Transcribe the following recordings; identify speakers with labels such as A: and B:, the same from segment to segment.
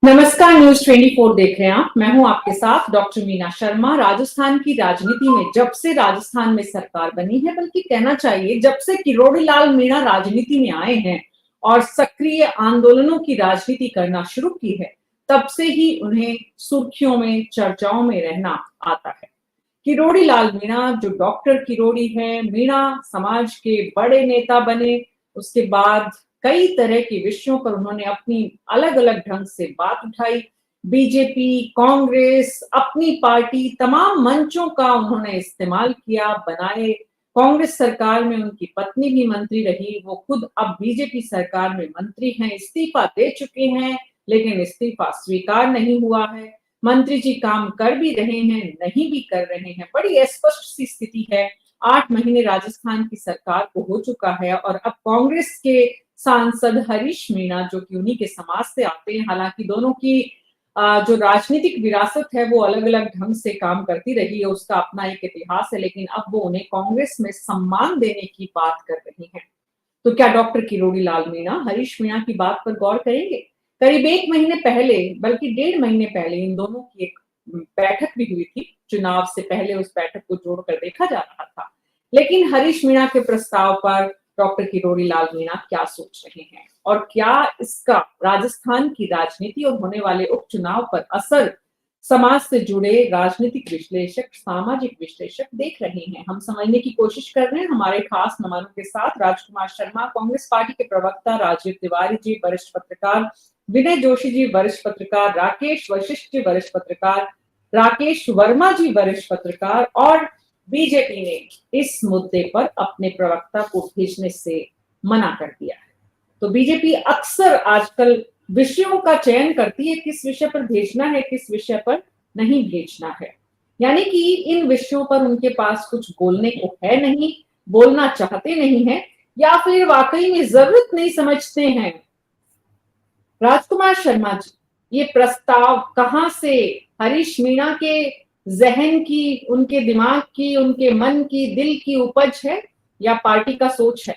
A: नमस्कार, न्यूज 24 देख रहे हैं आप। मैं हूं आपके साथ डॉक्टर मीना शर्मा। राजस्थान की राजनीति में जब से राजस्थान में सरकार बनी है, बल्कि कहना चाहिए जब से किरोड़ी लाल मीणा राजनीति में आए हैं और सक्रिय आंदोलनों की राजनीति करना शुरू की है, तब से ही उन्हें सुर्खियों में, चर्चाओं में रहना आता है। किरोड़ी लाल मीणा, जो डॉक्टर किरोड़ी है, मीणा समाज के बड़े नेता बने। उसके बाद कई तरह के विषयों पर उन्होंने अपनी अलग अलग ढंग से बात उठाई। बीजेपी, कांग्रेस, अपनी पार्टी, तमाम मंचों का उन्होंने इस्तेमाल किया, बनाए। कांग्रेस सरकार में उनकी पत्नी भी मंत्री रही। वो खुद अब बीजेपी सरकार में मंत्री हैं, इस्तीफा दे चुके हैं, लेकिन इस्तीफा स्वीकार नहीं हुआ है। मंत्री जी काम कर भी रहे हैं, नहीं भी कर रहे हैं। बड़ी अस्पष्ट सी स्थिति है। 8 महीने राजस्थान की सरकार को हो चुका है और अब कांग्रेस के सांसद हरीश मीणा, जो कि उन्हीं के समाज से आते हैं, हालांकि दोनों की जो राजनीतिक विरासत है वो अलग अलग ढंग से काम करती रही है, उसका अपना एक इतिहास है, लेकिन अब वो उन्हें कांग्रेस में सम्मान देने की बात कर रही हैं। तो क्या डॉक्टर किरोड़ी लाल मीणा हरीश मीणा की बात पर गौर करेंगे? करीब 1 महीने पहले, बल्कि 1.5 महीने पहले इन दोनों की एक बैठक भी हुई थी। चुनाव से पहले उस बैठक को जोड़कर देखा जा रहा था, लेकिन हरीश मीणा के प्रस्ताव पर डॉक्टर किरोड़ी लाल मीणा क्या सोच रहे हैं और क्या इसका राजस्थान की राजनीति और होने वाले उपचुनाव पर असर समाज से जुड़े राजनीतिक विश्लेषक, सामाजिक विश्लेषक देख रहे हैं। हम समझने की कोशिश कर रहे हैं हमारे खास मेहमानों के साथ। राजकुमार शर्मा, कांग्रेस पार्टी के प्रवक्ता, राजीव तिवारी जी, वरिष्ठ पत्रकार, विनय जोशी जी, वरिष्ठ पत्रकार, राकेश वशिष्ठ जी, वरिष्ठ पत्रकार, राकेश वर्मा जी, वरिष्ठ पत्रकार, और बीजेपी ने इस मुद्दे पर अपने प्रवक्ता को भेजने से मना कर दिया है। तो बीजेपी अक्सर आजकल विषयों का चयन करती है, किस विषय पर भेजना है, किस विषय पर नहीं भेजना है। यानी कि इन विषयों पर उनके पास कुछ बोलने को है नहीं, बोलना चाहते नहीं है, या फिर वाकई में जरूरत नहीं समझते हैं। राजकुमार शर्मा जी, ये प्रस्ताव कहां से, हरीश मीणा के जहन की, उनके दिमाग की, उनके मन की, दिल की उपज है या पार्टी का सोच है?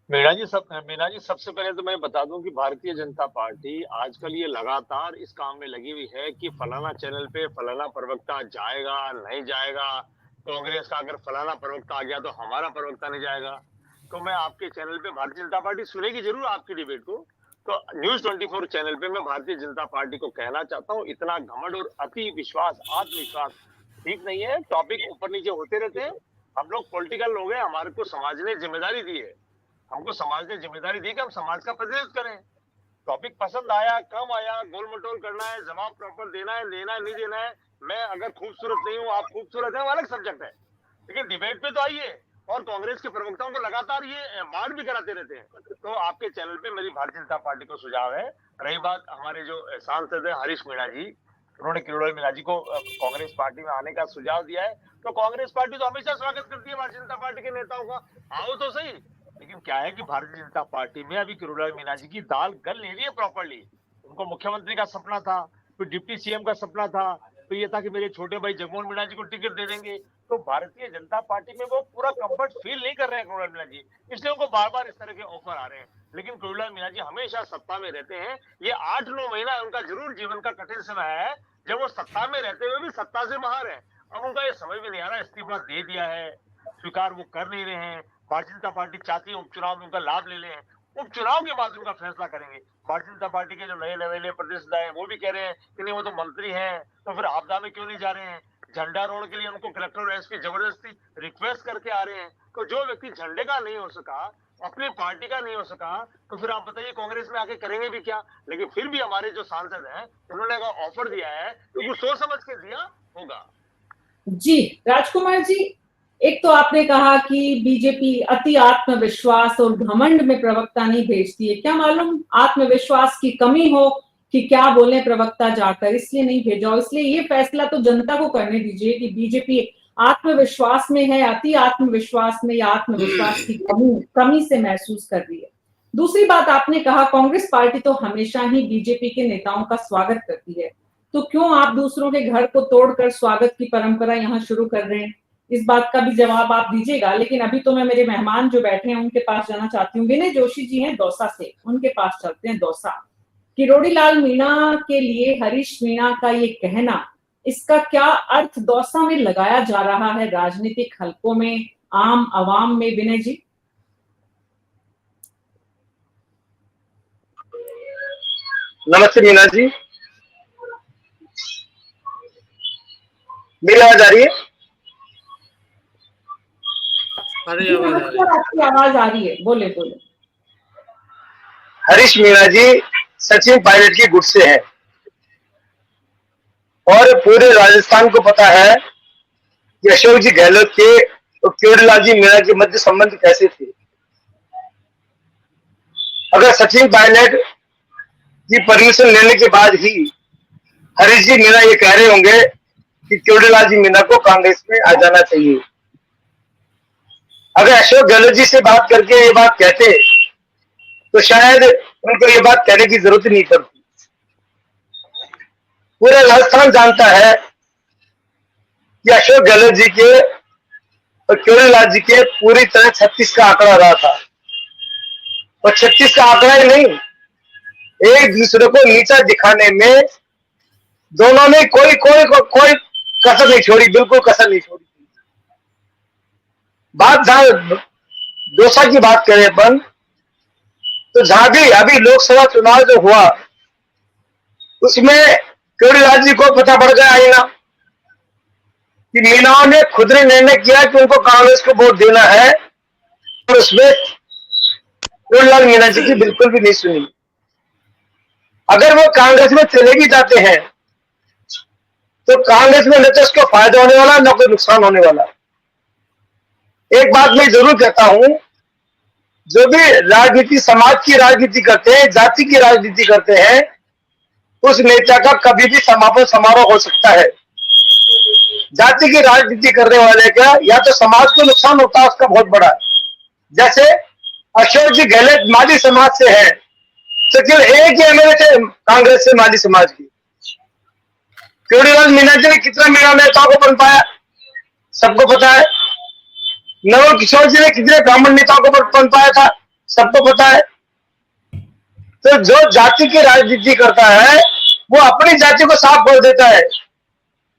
B: मीना जी, सबसे पहले तो मैं बता दूं कि भारतीय जनता पार्टी आजकल ये लगातार इस काम में लगी हुई है कि फलाना चैनल पे फलाना प्रवक्ता जाएगा, नहीं जाएगा। कांग्रेस का अगर फलाना प्रवक्ता आ गया तो हमारा प्रवक्ता नहीं जाएगा। तो मैं आपके चैनल पे भारतीय जनता पार्टी सुनेगी जरूर आपकी डिबेट को। तो न्यूज 24 चैनल पे मैं भारतीय जनता पार्टी को कहना चाहता हूँ, इतना घमंड और अति विश्वास, आत्मविश्वास ठीक नहीं है। टॉपिक ऊपर नीचे होते रहते हैं। हम लोग पॉलिटिकल लोग हैं, हमारे को समाज ने जिम्मेदारी दी है। हमको समाज ने जिम्मेदारी दी कि हम समाज का प्रतिनिधित्व करें। टॉपिक पसंद आया, कम आया, गोल मटोल करना है, जवाब प्रॉपर देना है, लेना है, नहीं देना है। मैं अगर खूबसूरत नहीं हूं, आप खूबसूरत है, वो अलग सब्जेक्ट है, लेकिन डिबेट पे तो आइए। और कांग्रेस के प्रवक्ताओं को लगातार ये मार भी कराते रहते हैं। तो आपके चैनल पे मेरी भारतीय जनता पार्टी को सुझाव है। रही बात हमारे जो सांसद है हरीश मीणा जी, उन्होंने किरोड़ी मीणा जी को कांग्रेस पार्टी में आने का सुझाव दिया है। तो कांग्रेस पार्टी तो हमेशा स्वागत करती है भारतीय जनता पार्टी के नेताओं का, आओ तो सही। लेकिन क्या है कि भारतीय जनता पार्टी में अभी किरोड़ी मीणा जी की दाल गल नहीं रही है प्रॉपरली। उनको मुख्यमंत्री का सपना था, फिर डिप्टी सीएम का सपना था, फिर ये था कि मेरे छोटे भाई जगमोहन मीणा जी को टिकट दे देंगे। तो भारतीय जनता पार्टी में वो पूरा कंफर्ट फील नहीं कर रहे हैं किरोड़ी मीणा जी, इसलिए उनको बार बार इस तरह के ऑफर आ रहे हैं। लेकिन किरोड़ी मीणा जी हमेशा सत्ता में रहते हैं। ये 8-9 महीना उनका जरूर जीवन का कठिन समय है, जब वो सत्ता में रहते हुए भी सत्ता से बाहर है। अब उनका ये समझ में नहीं आ रहा, इस्तीफा दे दिया है, स्वीकार वो कर नहीं रहे हैं। भारतीय जनता पार्टी चाहती है उपचुनाव में उनका लाभ ले लें, उपचुनाव के बाद उनका फैसला करेंगे। भारतीय जनता पार्टी के जो नए नवेले प्रदेश है वो भी कह रहे हैं कि नहीं, वो तो मंत्री हैं, तो फिर आपदा में क्यों नहीं जा रहे हैं। झंडा रोड के लिए उनको कलेक्टर और एसपी जबरदस्ती रिक्वेस्ट करके आ रहे हैं। तो जो व्यक्ति झंडे का नहीं हो सका, अपनी पार्टी का नहीं हो सका, तो फिर आप बताइए कांग्रेस में आके करेंगे भी क्या। लेकिन फिर भी हमारे जो सांसद हैं उन्होंने अगर ऑफर दिया है तो वो सोच समझ के दिया होगा।
A: जी राजकुमार जी, एक तो आपने कहा कि बीजेपी अति आत्मविश्वास और घमंड में प्रवक्ता नहीं भेजती है। क्या मालूम आत्मविश्वास की कमी हो कि क्या बोले प्रवक्ता जाकर, इसलिए नहीं भेजा हो। इसलिए ये फैसला तो जनता को करने दीजिए कि बीजेपी आत्मविश्वास में है, अति आत्मविश्वास में, या आत्मविश्वास की कमी से महसूस कर रही है। दूसरी बात, आपने कहा कांग्रेस पार्टी तो हमेशा ही बीजेपी के नेताओं का स्वागत करती है, तो क्यों आप दूसरों के घर को तोड़कर स्वागत की परंपरा यहाँ शुरू कर रहे हैं? इस बात का भी जवाब आप दीजिएगा। लेकिन अभी तो मैं मेरे मेहमान जो बैठे हैं उनके पास जाना चाहती हूँ। विनय जोशी जी हैं दौसा से, उनके पास चलते हैं। दौसा, किरोड़ीलाल मीणा के लिए हरीश मीणा का ये कहना, इसका क्या अर्थ दौसा में लगाया जा रहा है राजनीतिक हलकों में, आम आवाम में? विनय जी।
C: नमस्ते मीना जी, मेरी आवाज आ रही है?
A: जी नमस्कार, आपकी आवाज आ रही है, बोले बोले।
C: हरीश मीणा जी सचिन पायलट की गुट से है और पूरे राजस्थान को पता है कि अशोक जी गहलोत के और किरोड़ीलाल जी मीणा के मध्य संबंध कैसे थे। अगर सचिन पायलट की परमिशन लेने के बाद ही हरीश जी मीणा ये कह रहे होंगे कि किरोड़ीलाल जी मीणा को कांग्रेस में आ जाना चाहिए, अगर अशोक गहलोत जी से बात करके ये बात कहते तो शायद उनको ये बात कहने की जरूरत नहीं पड़ती। पूरा राजस्थान जानता है कि अशोक गहलोत जी के और किरोड़ीलाल जी के पूरी तरह 36 का आंकड़ा रहा था, और 36 का आंकड़ा ही नहीं, एक दूसरे को नीचा दिखाने में दोनों ने कोई कसर नहीं छोड़ी, बिल्कुल कसर नहीं छोड़ी। बात जहां दौसा की बात करें अपन, तो जहां भी अभी लोकसभा चुनाव जो हुआ उसमें किरोड़ीलाल जी को पता पड़ गया आईना कि मीणाओं ने खुद ने निर्णय किया कि उनको कांग्रेस को वोट देना है, और उसमें किरोड़ीलाल मीणा जी की बिल्कुल भी नहीं सुनी। अगर वो कांग्रेस में चले भी जाते हैं तो कांग्रेस में न तो उसको फायदा होने वाला न कोई नुकसान होने वाला। एक बात मैं जरूर कहता हूं, जो भी राजनीति समाज की राजनीति करते हैं, जाति की राजनीति करते हैं, उस नेता का कभी भी समापन समारोह हो सकता है। जाति की राजनीति करने वाले का या तो समाज को नुकसान होता है उसका बहुत बड़ा, जैसे अशोक जी गहलोत माली समाज से है, तो केवल एक ही एमएलए थे कांग्रेस से माली समाज की। किरोड़ीलाल मीणा जी ने कितना मीणा नेताओं को बन पाया सबको पता है। नवल किशोर जी ने कितने ब्राह्मण नेताओं को बन पाया था सबको पता है। तो जो जाति की राजनीति करता है वो अपनी जाति को साफ कर देता है।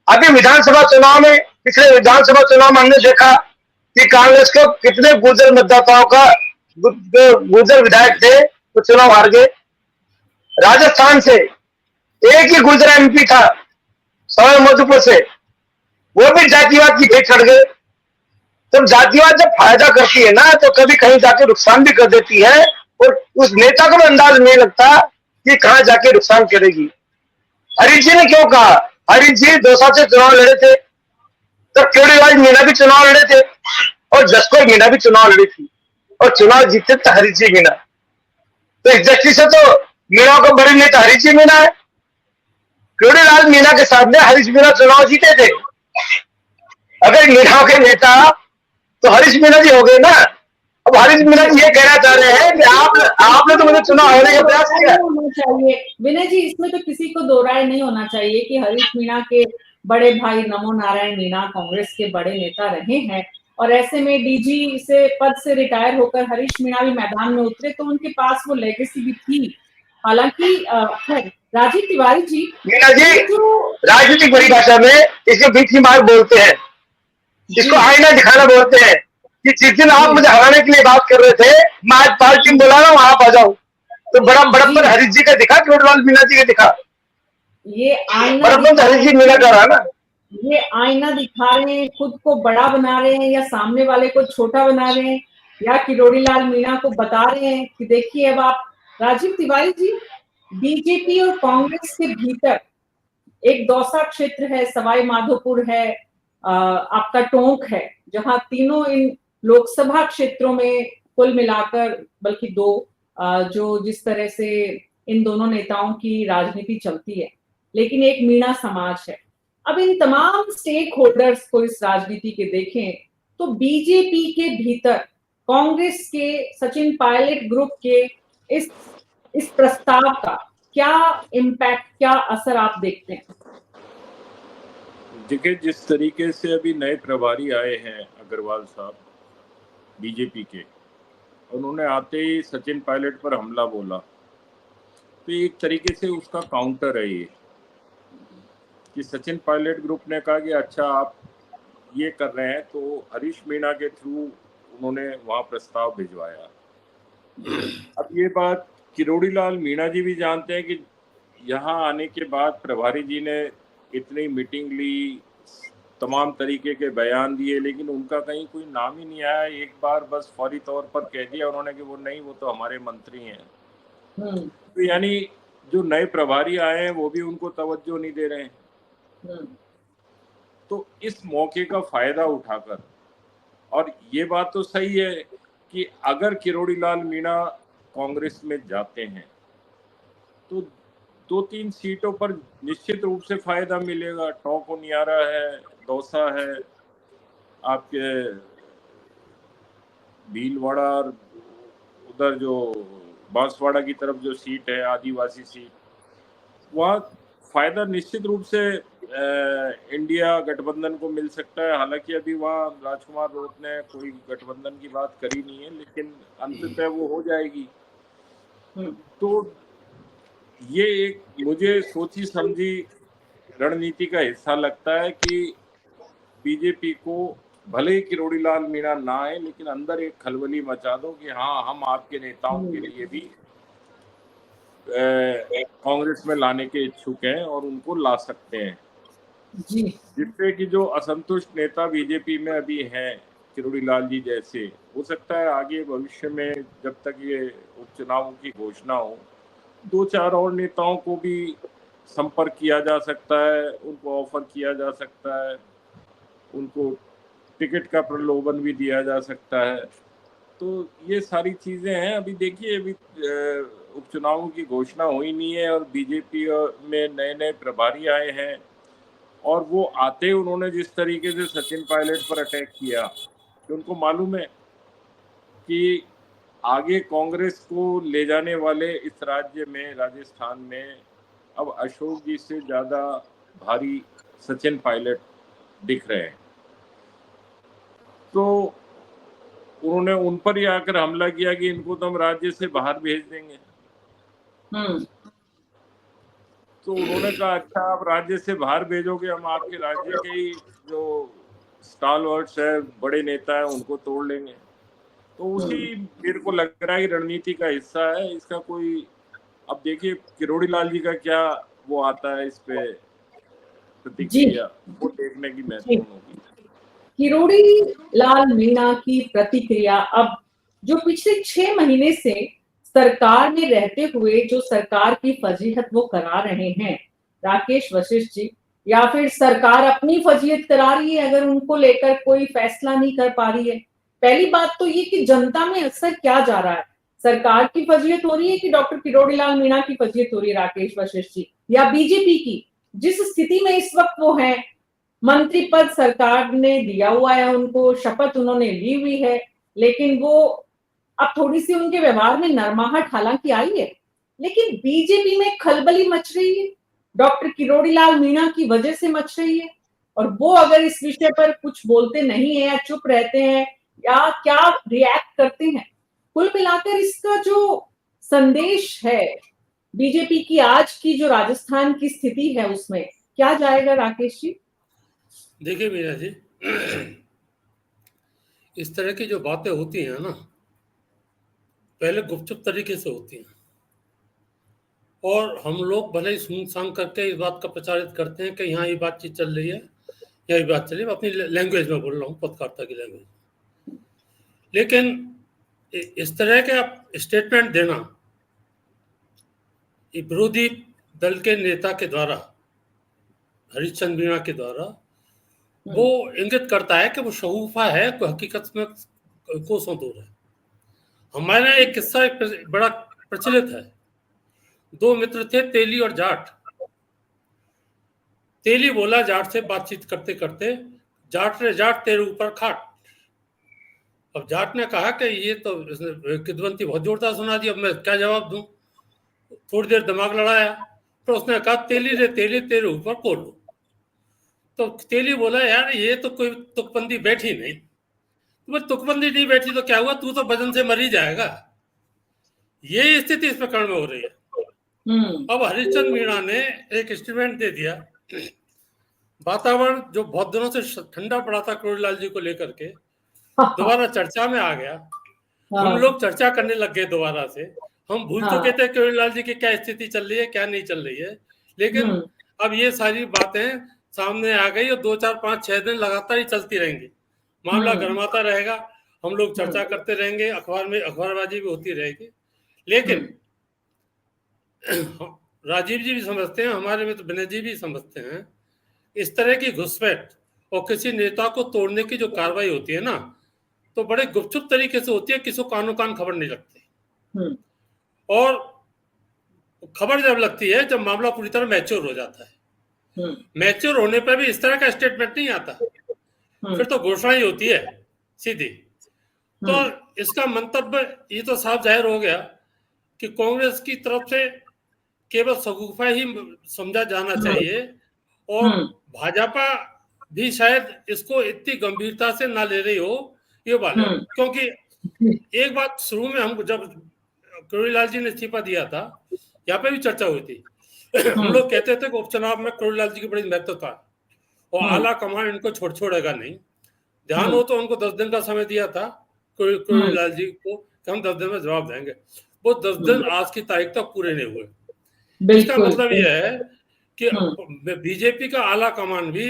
C: अभी विधानसभा चुनाव में, पिछले विधानसभा चुनाव में हमने देखा कि कांग्रेस को कितने गुर्जर मतदाताओं का, गुर्जर विधायक थे वो चुनाव हार गए। राजस्थान से एक ही गुर्जर एमपी था सवाई माधोपुर से, वो भी जातिवाद की भेंट चढ़ गए। तो जातिवाद जब फायदा करती है ना तो कभी कहीं जाके नुकसान भी कर देती है, और उस नेता को भी अंदाज नहीं लगता कि कहां जाके नुकसान करेगी। हरीश जी ने क्यों कहा, हरीश जी दौसा से चुनाव लड़े थे, तो किरोड़ीलाल मीणा भी चुनाव लड़े थे, और जसकौर मीणा भी चुनाव लड़ी थी, और चुनाव जीते थे हरीश जी मीणा। तो इस दृष्टि से तो मीणा को बड़ी नेता हरीश जी मीणा है। किरोड़ीलाल मीणा के सामने हरीश मीणा चुनाव जीते थे। अगर मीणा के नेता तो हरीश मीणा जी हो गए ना। अब हरीश मीणा जी ये कहना चाह रहे हैं कि आपने तो मुझे चुनाव होने का प्रयास किया।
A: होना चाहिए विनय जी, इसमें तो किसी को दो राय नहीं होना चाहिए कि हरीश मीणा के बड़े भाई नमो नारायण मीणा कांग्रेस के बड़े नेता रहे हैं, और ऐसे में डीजी से पद से रिटायर होकर हरीश मीणा भी मैदान में उतरे, तो उनके पास वो लेगेसी भी थी। हालांकि राजीव तिवारी जी,
C: मीणा जी राजनीतिक परिभाषा में इसको भीखी मार बोलते हैं, इसको आईना दिखाना बोलते हैं कि जिस दिन आप मुझे हराने के लिए बात कर रहे थे, मैं आज पार्टी में बुला रहा हूँ, आप आ जाओ, तो बड़ा बड़प्पन हरीश जी का दिखा, किरोड़ीलाल मीणा जी का दिखा।
A: ये आईना
C: बड़प्पन हरीश जी मीणा का रहा ना।
A: ये आईना दिखा रहे हैं, खुद को बड़ा बना रहे हैं, या सामने वाले को छोटा बना रहे हैं, या किरोड़ीलाल मीणा को बता रहे हैं कि देखिए अब आप। राजीव तिवारी जी, बीजेपी और कांग्रेस के भीतर एक दौसा क्षेत्र है, सवाई माधोपुर है, आपका टोंक है, जहां तीनों इन लोकसभा क्षेत्रों में कुल मिलाकर, बल्कि दो, जो जिस तरह से इन दोनों नेताओं की राजनीति चलती है, लेकिन एक मीणा समाज है। अब इन तमाम स्टेक होल्डर्स को इस राजनीति के देखें तो बीजेपी के भीतर कांग्रेस के सचिन पायलट ग्रुप के इस प्रस्ताव का क्या इम्पैक्ट, क्या असर आप देखते हैं?
D: देखिए, जिस तरीके से अभी नए प्रभारी आए हैं अग्रवाल साहब बीजेपी के, उन्होंने आते ही सचिन पायलट पर हमला बोला, तो एक तरीके से उसका काउंटर है ये कि सचिन पायलट ग्रुप ने कहा कि अच्छा आप ये कर रहे हैं, तो हरीश मीणा के थ्रू उन्होंने वहां प्रस्ताव भिजवाया। अब ये बात किरोड़ी लाल मीणा जी भी जानते हैं कि यहाँ आने के बाद प्रभारी जी ने इतनी मीटिंग ली, तमाम तरीके के बयान दिए, लेकिन उनका कहीं कोई नाम ही नहीं आया। एक बार बस फौरी तौर पर कह दिया उन्होंने कि वो नहीं, वो तो हमारे मंत्री हैं। तो यानी जो नए प्रभारी आए हैं वो भी उनको तवज्जो नहीं दे रहे हैं। तो इस मौके का फायदा उठाकर, और ये बात तो सही है कि अगर किरोड़ी लाल मीणा कांग्रेस में जाते हैं तो 2-3 सीटों पर निश्चित रूप से फायदा मिलेगा। टोंक उनियारा है, दौसा है, आपके भीलवाड़ा, और उधर जो बांसवाड़ा की तरफ जो सीट है, आदिवासी सीट, वहाँ फायदा निश्चित रूप से इंडिया गठबंधन को मिल सकता है। हालांकि अभी वहाँ राजकुमार रोत ने कोई गठबंधन की बात करी नहीं है, लेकिन अंततः वो हो जाएगी। तो ये एक मुझे सोची समझी रणनीति का हिस्सा लगता है कि बीजेपी को भले ही किरोड़ी लाल मीणा ना आए, लेकिन अंदर एक खलबली मचा दो कि हाँ, हम आपके नेताओं के लिए भी कांग्रेस में लाने के इच्छुक हैं और उनको ला सकते हैं
A: जी।
D: जिससे कि जो असंतुष्ट नेता बीजेपी में अभी हैं, किरोड़ी लाल जी जैसे, हो सकता है आगे भविष्य में जब तक ये उपचुनावों की घोषणा हो, 2-4 और नेताओं को भी संपर्क किया जा सकता है, उनको ऑफर किया जा सकता है, उनको टिकट का प्रलोभन भी दिया जा सकता है। तो ये सारी चीजें हैं। अभी देखिए, अभी उपचुनावों की घोषणा हुई नहीं है और बीजेपी में नए नए प्रभारी आए हैं, और वो आते उन्होंने जिस तरीके से सचिन पायलट पर अटैक किया, कि उनको मालूम है कि आगे कांग्रेस को ले जाने वाले इस राज्य में, राजस्थान में, अब अशोक जी से ज्यादा भारी सचिन पायलट दिख रहे हैं। तो उन्होंने उन पर ही आकर हमला किया कि इनको तो हम राज्य से बाहर भेज देंगे। तो उन्होंने कहा अच्छा, आप राज्य से बाहर भेजोगे, हम आपके राज्य के ही जो स्टालवर्ड्स है, बड़े नेता है, उनको तोड़ लेंगे। तो उसी मेरे को लग रहा है रणनीति का हिस्सा है इसका कोई। अब देखिए किरोड़ी लाल जी का क्या वो आता है इस पे प्रतिक्रिया, वो देखने की महत्वपूर्ण होगी।
A: किरोड़ी लाल मीणा की प्रतिक्रिया, अब जो पिछले 6 महीने से सरकार में रहते हुए जो सरकार की फजीहत वो करा रहे हैं राकेश वशिष्ठ जी, या फिर सरकार अपनी फजीहत करा रही है अगर उनको लेकर कोई फैसला नहीं कर पा रही है। पहली बात तो ये कि जनता में असर क्या जा रहा है, सरकार की फजीहत हो रही है कि डॉक्टर किरोड़ी लाल मीणा की फजीहत हो रही है राकेश वशिष्ठ जी, या बीजेपी की जिस स्थिति में इस वक्त वो है। मंत्री पद सरकार ने दिया हुआ है उनको, शपथ उन्होंने ली हुई है, लेकिन वो अब थोड़ी सी उनके व्यवहार में नरमाहट हालांकि आई है, लेकिन बीजेपी में खलबली मच रही है, डॉक्टर किरोड़ी लाल मीणा की वजह से मच रही है। और वो अगर इस विषय पर कुछ बोलते नहीं है या चुप रहते हैं या क्या रिएक्ट करते हैं, कुल मिलाकर इसका जो संदेश है बीजेपी की आज की जो राजस्थान की स्थिति है उसमें क्या जाएगा राकेश जी?
E: देखिए मीरा जी, इस तरह की जो बातें होती हैं ना, पहले गुपचुप तरीके से होती हैं, और हम लोग भले ही सूंघ सांग करके इस बात का प्रचारित करते हैं कि यहाँ ये बातचीत चल रही है, यही बात चल रही है, अपनी लैंग्वेज में बोल रहा हूँ, पत्रकारिता की लैंग्वेज। लेकिन इस तरह के आप स्टेटमेंट देना विरोधी दल के नेता के द्वारा, हरीशचंद्र मीणा के द्वारा, वो इंगित करता है कि वो शगुफा है, कोई हकीकत में कोसों दूर है। हमारे एक किस्सा बड़ा प्रचलित है। 2 मित्र थे, तेली और जाट। तेली बोला जाट से बातचीत करते करते, जाट रे जाट तेरे ऊपर खाट। अब जाट ने कहा कि ये तो किदवंती बहुत जोरदार सुना दी, अब मैं क्या जवाब दूं। थोड़ी देर दिमाग लड़ाया, तो उसने कहा तेली रे तेली तेरे ऊपर कोल्हू। तो तेली बोला, यार ये तो कोई तुकबंदी बैठी नहीं। तो तुकबंदी नहीं बैठी तो क्या हुआ, तू तो वजन से मर ही जाएगा। ये स्थिति इस प्रकरण में हो रही है। अब हरिश्चंद्र मीणा ने एक स्टेटमेंट दे दिया। वातावरण जो बहुत दिनों से ठंडा पड़ा था करोड़ीलाल जी को लेकर के, दोबारा चर्चा में आ गया। हम लोग चर्चा करने लग गए दोबारा से। हम भूल चुके थे करोड़ीलाल जी की क्या स्थिति चल रही है, क्या नहीं चल रही है। लेकिन अब ये सारी बातें सामने आ गई और 2, 4, 5, 6 दिन लगातार ही चलती रहेंगी। मामला गर्माता रहेगा, हम लोग चर्चा करते रहेंगे, अखबार में अखबारबाजी भी होती रहेगी। लेकिन राजीव जी भी समझते हैं, हमारे मित्र विनय जी भी समझते हैं, इस तरह की घुसपैठ और किसी नेता को तोड़ने की जो कार्रवाई होती है ना, तो बड़े गुपचुप तरीके से होती है, किसी को कानो कान खबर नहीं लगती। और खबर जब लगती है जब मामला पूरी तरह मैच्योर हो जाता है। मैच्योर होने पर भी इस तरह का स्टेटमेंट नहीं आता, फिर तो घोषणा ही होती है सीधी। तो इसका मंतव्य ये तो साफ जाहिर हो गया कि कांग्रेस की तरफ से केवल शगुफा ही समझा जाना चाहिए, और भाजपा भी शायद इसको इतनी गंभीरता से ना ले रही हो, ये बात है। क्योंकि एक बात शुरू में हम जब करोड़ीलाल जी ने इस्तीफा दिया था, यहाँ पे भी चर्चा हुई थी। हम लोग कहते थे कि उपचुनाव में करोड़ीलाल जी की बड़ी महत्वता और आला कमान इनको छोड़ेगा नहीं। ध्यान हो तो उनको 10 दिन का समय दिया था करोड़ीलाल जी को कि हम 10 दिन में जवाब देंगे। वो 10 दिन आज की तारीख तक पूरे नहीं हुए। इसका मतलब यह है कि बीजेपी का आला कमान भी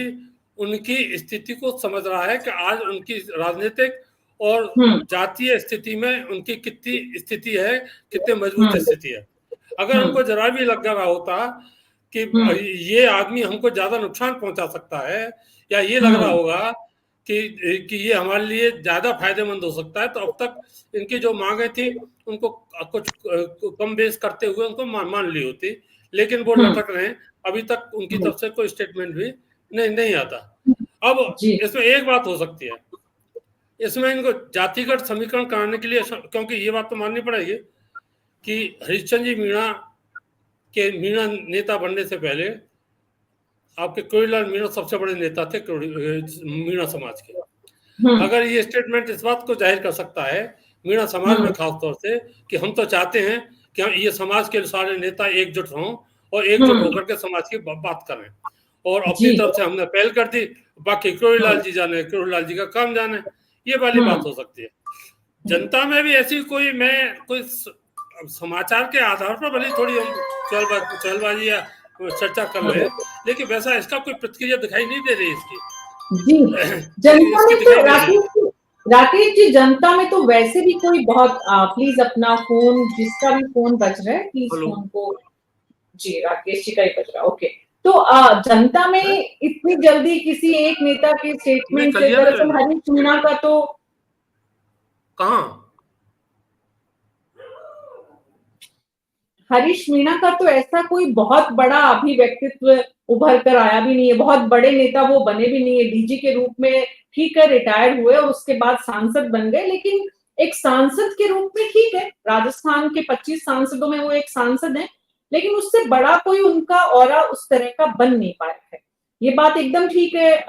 E: उनकी स्थिति को समझ रहा है कि आज उनकी राजनीतिक और जातीय स्थिति में उनकी कितनी स्थिति है, कितने मजबूत स्थिति है। अगर उनको जरा भी लग रहा होता कि ये आदमी हमको ज्यादा नुकसान पहुंचा सकता है, या ये लग रहा होगा कि ये हमारे लिए ज्यादा फायदेमंद हो सकता है, तो अब तक इनकी जो मांगे थी उनको कुछ कम बेस करते हुए उनको मान ली होती। लेकिन वो लटक रहे हैं, अभी तक उनकी तरफ से कोई स्टेटमेंट भी नहीं आता। अब इसमें एक बात हो सकती है, इसमें इनको जातिगत समीकरण कराने के लिए, क्योंकि ये बात तो माननी पड़ेगी कि हरिश्चंद्र जी मीणा नेता बनने से पहले आपके करोड़ीलाल मीणा सबसे बड़े नेता थे मीणा समाज के। अगर ये स्टेटमेंट इस बात को जाहिर कर सकता है मीणा समाज में खास तौर से कि हम तो चाहते हैं कि ये समाज के सारे नेता एकजुट हों और एकजुट होकर के समाज की बात करें, और अपनी तरफ से हमने पहल कर दी, बाकी करोड़ीलाल जी जाने, करोड़ीलाल जी का काम जाने, ये वाली बात हो सकती है। जनता में भी ऐसी कोई समाचार के आधार पर भले थोड़ी हम चलबाजी या चर्चा कर रहे हैं, लेकिन वैसा इसका कोई प्रतिक्रिया दिखाई नहीं दे रही इसकी।
A: जी, जनता में तो राकेश जी, जनता में तो वैसे भी कोई बहुत प्लीज अपना फोन, जिसका भी फोन बज रहा है प्लीज फोन को, जी राकेश जी का ही बज रहा है, ओके। तो जनता में इतनी जल्दी किसी एक नेता के स्टेटमेंट से, दरअसल हरीश मीणा का तो हरीश मीणा का तो ऐसा कोई बहुत बड़ा अभिव्यक्तित्व उभर कर आया भी नहीं है, बहुत बड़े नेता वो बने भी नहीं है। डीजी के रूप में ठीक है रिटायर हुए और उसके बाद सांसद बन गए, लेकिन एक सांसद के रूप में ठीक है, राजस्थान के 25 सांसदों में वो एक सांसद है, लेकिन उससे बड़ा कोई उनका ऑरा उस तरह का बन नहीं पाया है। ये बात एकदम ठीक है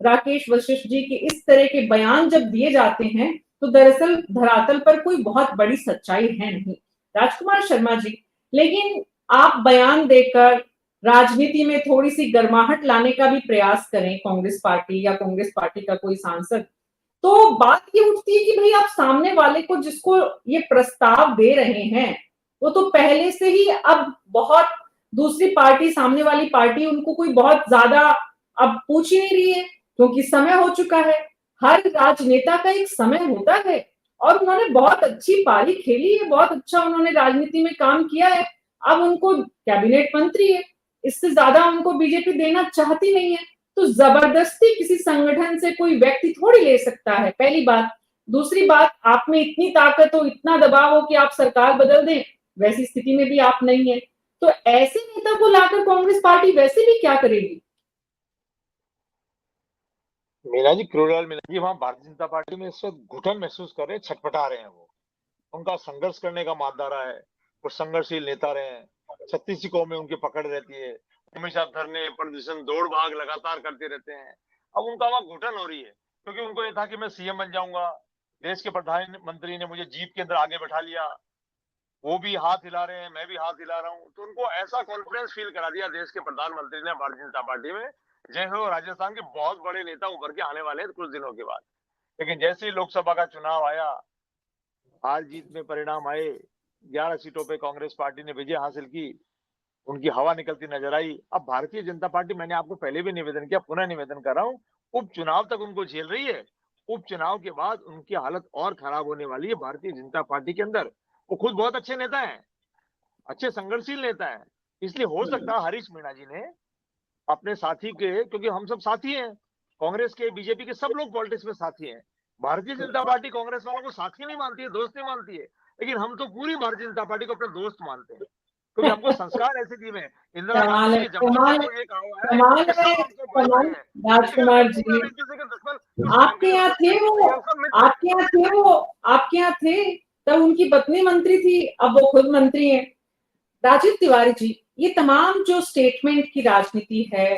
A: राकेश वशिष्ठ जी की, इस तरह के बयान जब दिए जाते हैं तो दरअसल धरातल पर कोई बहुत बड़ी सच्चाई है नहीं। राजकुमार शर्मा जी, लेकिन आप बयान देकर राजनीति में थोड़ी सी गर्माहट लाने का भी प्रयास करें, कांग्रेस पार्टी या कांग्रेस पार्टी का कोई सांसद, तो बात ये उठती है कि भाई आप सामने वाले को जिसको ये प्रस्ताव दे रहे हैं वो तो पहले से ही अब बहुत, दूसरी पार्टी, सामने वाली पार्टी उनको कोई बहुत ज्यादा अब पूछ ही नहीं रही है, क्योंकि समय हो चुका है। हर राजनेता का एक समय होता है और उन्होंने बहुत अच्छी पारी खेली है, बहुत अच्छा उन्होंने राजनीति में काम किया है। अब उनको कैबिनेट मंत्री है, इससे ज्यादा उनको बीजेपी देना चाहती नहीं है, तो जबरदस्ती किसी संगठन से कोई व्यक्ति थोड़ी ले सकता है, पहली बात। दूसरी बात, आप में इतनी ताकत हो, इतना दबाव हो कि आप सरकार बदल दें, वैसी स्थिति में भी आप नहीं है, तो ऐसे नेता को लाकर कांग्रेस पार्टी वैसे भी क्या करेगी?
B: मीना जी, करोड़ीलाल मीना जी वहां भारतीय जनता पार्टी में इस वक्त घुटन महसूस कर रहे हैं, छटपटा रहे हैं। वो उनका संघर्ष करने का मादा रहा है, कुछ संघर्षशील नेता रहे हैं, 36 कौमें उनकी पकड़ रहती है, हमेशा धरने प्रदर्शन दौड़ भाग लगातार करते रहते हैं। अब उनका वहां घुटन हो रही है, क्योंकि उनको ये था कि मैं सीएम बन जाऊंगा, देश के प्रधानमंत्री ने मुझे जीप के अंदर आगे बैठा लिया, वो भी हाथ हिला रहे हैं, मैं भी हाथ हिला रहा हूं, तो उनको ऐसा कॉन्फिडेंस फील करा दिया देश के प्रधानमंत्री ने भारतीय जनता पार्टी में, जैसे वो राजस्थान के बहुत बड़े नेता उभर के आने वाले हैं कुछ दिनों के बाद। लेकिन जैसे ही लोकसभा का चुनाव आया, हार जीत में परिणाम आए, 11 सीटों पे कांग्रेस पार्टी ने विजय हासिल की, उनकी हवा निकलती नजर आई। अब भारतीय जनता पार्टी, मैंने आपको पहले भी निवेदन किया, पुनः निवेदन कर रहा हूं, उपचुनाव तक उनको झेल रही है। उपचुनाव के बाद उनकी हालत और खराब होने वाली है भारतीय जनता पार्टी के अंदर। वो खुद बहुत अच्छे नेता हैं, अच्छे संघर्षशील नेता है, इसलिए हो सकता है हरीश मीणा जी ने अपने साथी के, क्योंकि हम सब साथी हैं, कांग्रेस के बीजेपी के सब लोग पॉलिटिक्स में साथी हैं, भारतीय जनता पार्टी कांग्रेस वालों को साथी नहीं मानती है, दोस्त नहीं मानती है, लेकिन हम तो पूरी भारतीय जनता पार्टी को अपना दोस्त मानते हैं, क्योंकि हमको संस्कार ऐसे दिए हैं। इंदिरा
A: कमाल
B: गांधी
A: है,
B: के जमाने
A: कमाल
B: में
A: है,
B: तो ये कहा हुआ है
A: कमाल
B: कि
A: है,
B: सब आपके भाई
A: कमाल।
B: भाई हैं, किसी का
A: राजकुमार
B: शत्रु
A: जी,
B: नहीं, किसी का दुश्मन इस टाइम
A: आपके
B: के लिए
A: यहाँ
B: होता
A: थे
B: है,
A: वो,
B: ये सब मित्र
A: आपके यहाँ थे वो, आपके यहाँ थे, तब उनकी पत्नी मंत्री थी, अब वो खुद मंत्री हैं। राजीव तिवारी जी, ये तमाम जो स्टेटमेंट की राजनीति है,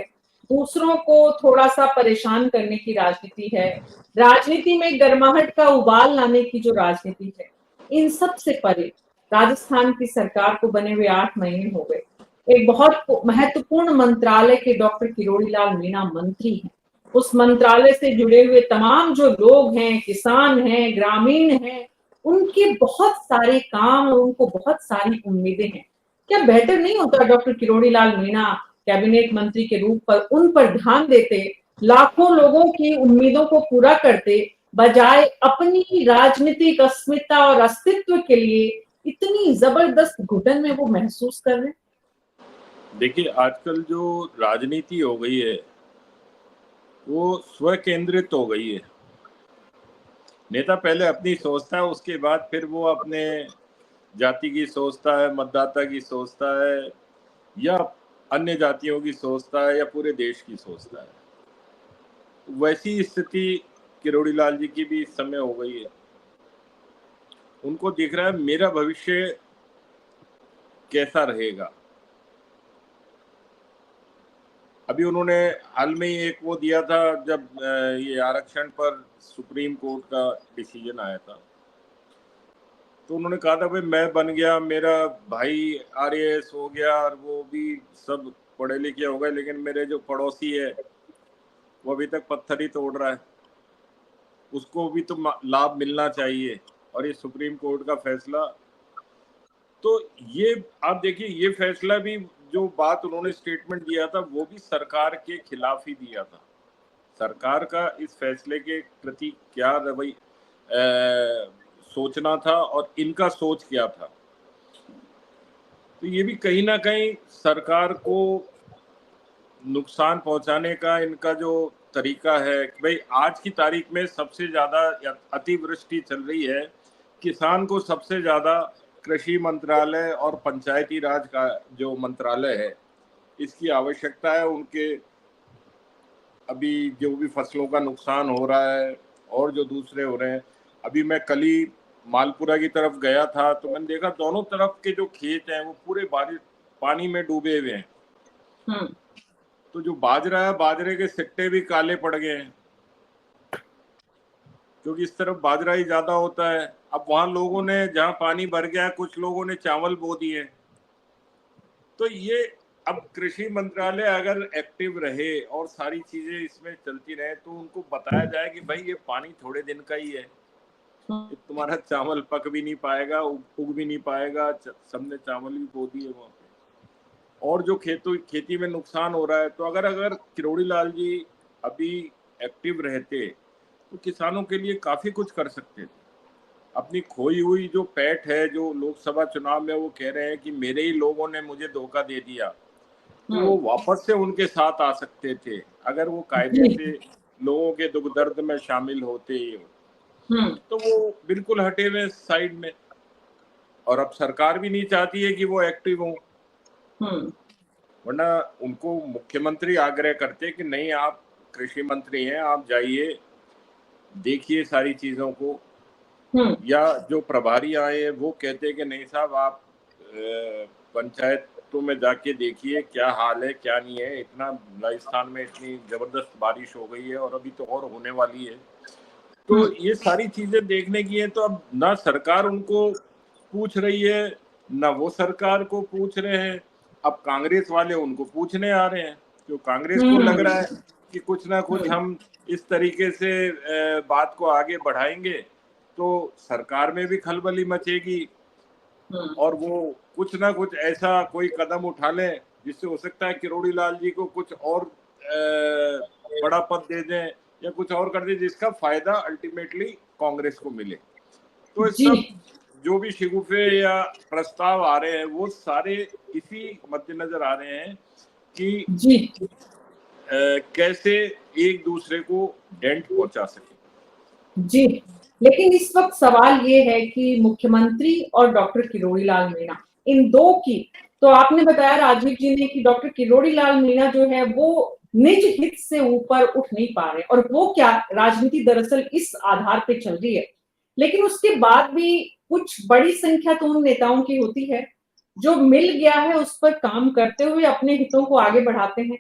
A: दूसरों को थोड़ा सा परेशान करने की राजनीति है, राजनीति में गर्माहट का उबाल लाने की जो राजनीति है, इन सब से परे राजस्थान की सरकार को बने हुए 8 महीने हो गए। एक बहुत महत्वपूर्ण मंत्रालय के डॉक्टर किरोड़ी लाल मीणा मंत्री हैं। उस मंत्रालय से जुड़े हुए तमाम जो लोग हैं, किसान हैं, ग्रामीण हैं, उनके बहुत सारे काम और उनको बहुत सारी उम्मीदें हैं। क्या बेहतर नहीं होता डॉक्टर किरोड़ी लाल मीणा कैबिनेट मंत्री के रूप पर उन पर ध्यान देते, लाखों लोगों की उम्मीदों को पूरा करते, बजाय अपनी राजनीतिक अस्मिता और अस्तित्व के लिए इतनी जबरदस्त घुटन में वो महसूस कर रहे हैं?
D: देखिए, आजकल जो राजनीति हो गई है वो स्व केंद्रित हो गई है। नेता पहले अपनी सोचता है, उसके बाद फिर वो अपने जाति की सोचता है, मतदाता की सोचता है, या अन्य जातियों की सोचता है, या पूरे देश की सोचता है। वैसी स्थिति किरोड़ी लाल जी की भी इस समय हो गई है। उनको दिख रहा है मेरा भविष्य कैसा रहेगा। अभी उन्होंने हाल में ही एक वो दिया था, जब ये आरक्षण पर सुप्रीम कोर्ट का डिसीजन आया था, तो उन्होंने कहा था भाई मैं बन गया, मेरा भाई आरएएस हो गया और वो भी सब पढ़े लिखे हो गए, लेकिन मेरे जो पड़ोसी है वो अभी तक पत्थर ही तोड़ रहा है, उसको भी तो लाभ मिलना चाहिए। और ये सुप्रीम कोर्ट का फैसला, तो ये आप देखिए, ये फैसला भी, जो बात उन्होंने स्टेटमेंट दिया था वो भी सरकार के खिलाफ ही दिया था। सरकार का इस फैसले के प्रति क्या रवैया सोचना था और इनका सोच क्या था, तो ये भी कहीं ना कहीं सरकार को नुकसान पहुंचाने का इनका जो तरीका है कि भाई आज की तारीख में सबसे ज्यादा अतिवृष्टि चल रही है, किसान को सबसे ज्यादा कृषि मंत्रालय और पंचायती राज का जो मंत्रालय है इसकी आवश्यकता है। उनके अभी जो भी फसलों का नुकसान हो रहा है और जो दूसरे हो रहे हैं, अभी मैं कल ही मालपुरा की तरफ गया था तो मैंने देखा दोनों तरफ के जो खेत हैं वो पूरे बारिश पानी में डूबे हुए हैं। तो जो बाजरा है, बाजरे के सिट्टे भी काले पड़ गए हैं, क्योंकि इस तरफ बाजरा ही ज्यादा होता है। अब वहां लोगों ने, जहां पानी भर गया है, कुछ लोगों ने चावल बो दिए। तो ये अब कृषि मंत्रालय अगर एक्टिव रहे और सारी चीजें इसमें चलती रहे तो उनको बताया जाए कि भाई ये पानी थोड़े दिन का ही है, तुम्हारा चावल पक भी नहीं पाएगा, उग भी नहीं पाएगा, सबने चावल भी बो दिए वहां पे, और जो खेती में नुकसान हो रहा है। तो अगर किरोड़ी लाल जी अभी एक्टिव रहते तो किसानों के लिए काफी कुछ कर सकते थे। अपनी खोई हुई जो पैठ है, जो लोकसभा चुनाव में वो कह रहे हैं कि मेरे ही लोगों ने मुझे धोखा दे दिया, तो वो वापस से उनके साथ आ सकते थे अगर वो कायदे से लोगों के दुख दर्द में शामिल होते। तो वो बिल्कुल हटे हुए साइड में, और अब सरकार भी नहीं चाहती है कि वो एक्टिव हो, वरना उनको मुख्यमंत्री आग्रह करते कि नहीं, आप कृषि मंत्री हैं, आप जाइए देखिए सारी चीजों को, या जो प्रभारी आए वो कहते कि नहीं साहब, आप पंचायत तो में जाके देखिए क्या हाल है क्या नहीं है। इतना राजस्थान में इतनी जबरदस्त बारिश हो गई है और अभी तो और होने वाली है। तो ये सारी चीजें देखने की है। तो अब ना सरकार उनको पूछ रही है ना वो सरकार को पूछ रहे हैं। अब कांग्रेस वाले उनको पूछने आ रहे हैं, तो कांग्रेस को लग रहा है कि कुछ ना कुछ हम इस तरीके से बात को आगे बढ़ाएंगे तो सरकार में भी खलबली मचेगी और वो कुछ ना कुछ ऐसा कोई कदम उठा ले जिससे हो सकता है किरोड़ी लाल जी को कुछ और बड़ा पद दे दें या कुछ और कर दे जिसका फायदा अल्टीमेटली कांग्रेस को मिले। तो इस सब जो भी शिगुफे या प्रस्ताव आ रहे हैं वो सारे इसी मद्देनजर आ रहे हैं कि कैसे एक दूसरे को डेंट पहुंचा सके।
A: जी, लेकिन इस वक्त सवाल ये है कि मुख्यमंत्री और डॉक्टर किरोड़ी लाल मीणा, इन दो की, तो आपने बताया राजीव जी ने कि डॉक्टर किरोड़ी लाल मीणा जो है वो निज हित से ऊपर उठ नहीं पा रहे, और वो क्या राजनीति दरअसल इस आधार पे चल रही है। लेकिन उसके बाद भी कुछ बड़ी संख्या तो उन नेताओं की होती है जो मिल गया है उस पर काम करते हुए अपने हितों को आगे बढ़ाते हैं।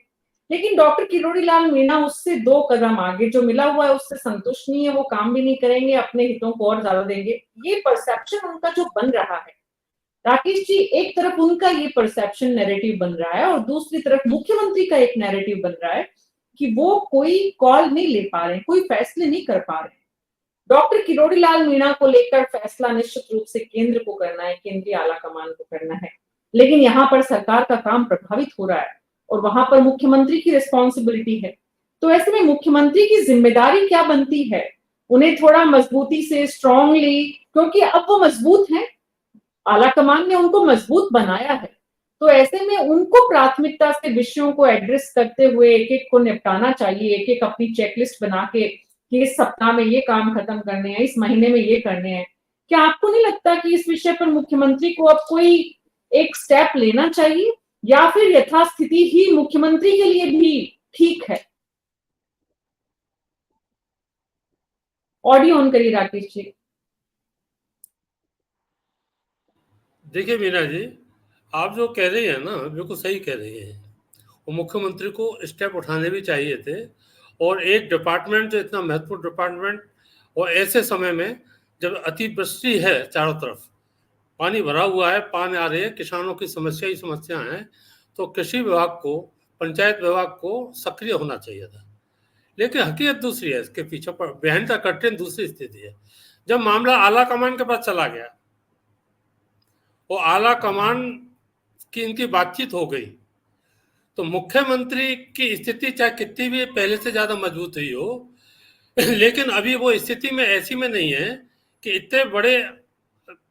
A: लेकिन डॉक्टर किरोड़ी लाल मीणा उससे 2 कदम आगे, जो मिला हुआ है उससे संतुष्ट नहीं है, वो काम भी नहीं करेंगे, अपने हितों को और ज्यादा देंगे। ये परसेप्शन उनका जो बन रहा है राकेश जी, एक तरफ उनका ये परसेप्शन नैरेटिव बन रहा है और दूसरी तरफ मुख्यमंत्री का एक नैरेटिव बन रहा है कि वो कोई कॉल नहीं ले पा रहे, कोई फैसले नहीं कर पा रहे। डॉक्टर किरोड़ी लाल मीणा को लेकर फैसला निश्चित रूप से केंद्र को करना है, केंद्रीय आला कमान को करना है, लेकिन यहाँ पर सरकार का काम प्रभावित हो रहा है और वहां पर मुख्यमंत्री की रिस्पॉन्सिबिलिटी है। तो ऐसे में मुख्यमंत्री की जिम्मेदारी क्या बनती है? उन्हें थोड़ा मजबूती से, स्ट्रांगली, क्योंकि अब वो मजबूत हैं, आला कमान ने उनको मजबूत बनाया है, तो ऐसे में उनको प्राथमिकता से विषयों को एड्रेस करते हुए एक एक को निपटाना चाहिए, एक एक अपनी चेकलिस्ट बना के कि इस सप्ताह में ये काम खत्म करने हैं, इस महीने में ये करने हैं। क्या आपको नहीं लगता कि इस विषय पर मुख्यमंत्री को अब कोई एक स्टेप लेना चाहिए, या फिर यथास्थिति ही मुख्यमंत्री के लिए भी ठीक है? ऑडियो ऑन करिए राकेश जी।
E: देखिए मीना जी, आप जो कह रही है ना बिल्कुल सही कह रही है। वो मुख्यमंत्री को स्टेप उठाने भी चाहिए थे, और एक डिपार्टमेंट जो इतना महत्वपूर्ण डिपार्टमेंट, और ऐसे समय में जब अतिवृष्टि है, चारों तरफ पानी भरा हुआ है, पानी आ रही है, किसानों की समस्या ही समस्या है, तो कृषि विभाग को, पंचायत विभाग को सक्रिय होना चाहिए था। लेकिन हकीकत दूसरी है, इसके पीछे पर बिहाइंड द कर्टेन दूसरी स्थिति है। जब मामला आला कमान के पास चला गया, वो आला कमान की इनकी बातचीत हो गई, तो मुख्यमंत्री की स्थिति चाहे कितनी भी पहले से ज्यादा मजबूत हुई हो, लेकिन अभी वो स्थिति में ऐसी में नहीं है कि इतने बड़े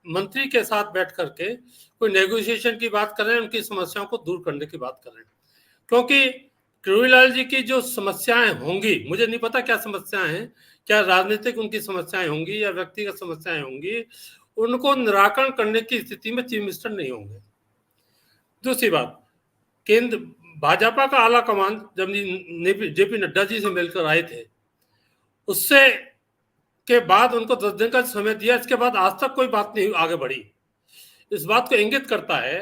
E: मंत्री के साथ बैठ करके कोई नेगोशिएशन की बात कर रहे हैं, उनकी समस्याओं को दूर करने की बात कर रहे हैं। क्योंकि किरोड़ी लाल जी की जो समस्याएं होंगी, मुझे नहीं पता क्या समस्याएं हैं, क्या राजनीतिक उनकी समस्याएं होंगी या व्यक्तिगत समस्याएं होंगी, उनको निराकरण करने की स्थिति में चीफ मिनिस्टर नहीं होंगे। दूसरी बात, केंद्र भाजपा का आला कमान जब जेपी नड्डा जी से मिलकर आए थे, उससे के बाद उनको 10 दिन का समय दिया, इसके बाद आज तक कोई बात नहीं आगे बढ़ी। इस बात को इंगित करता है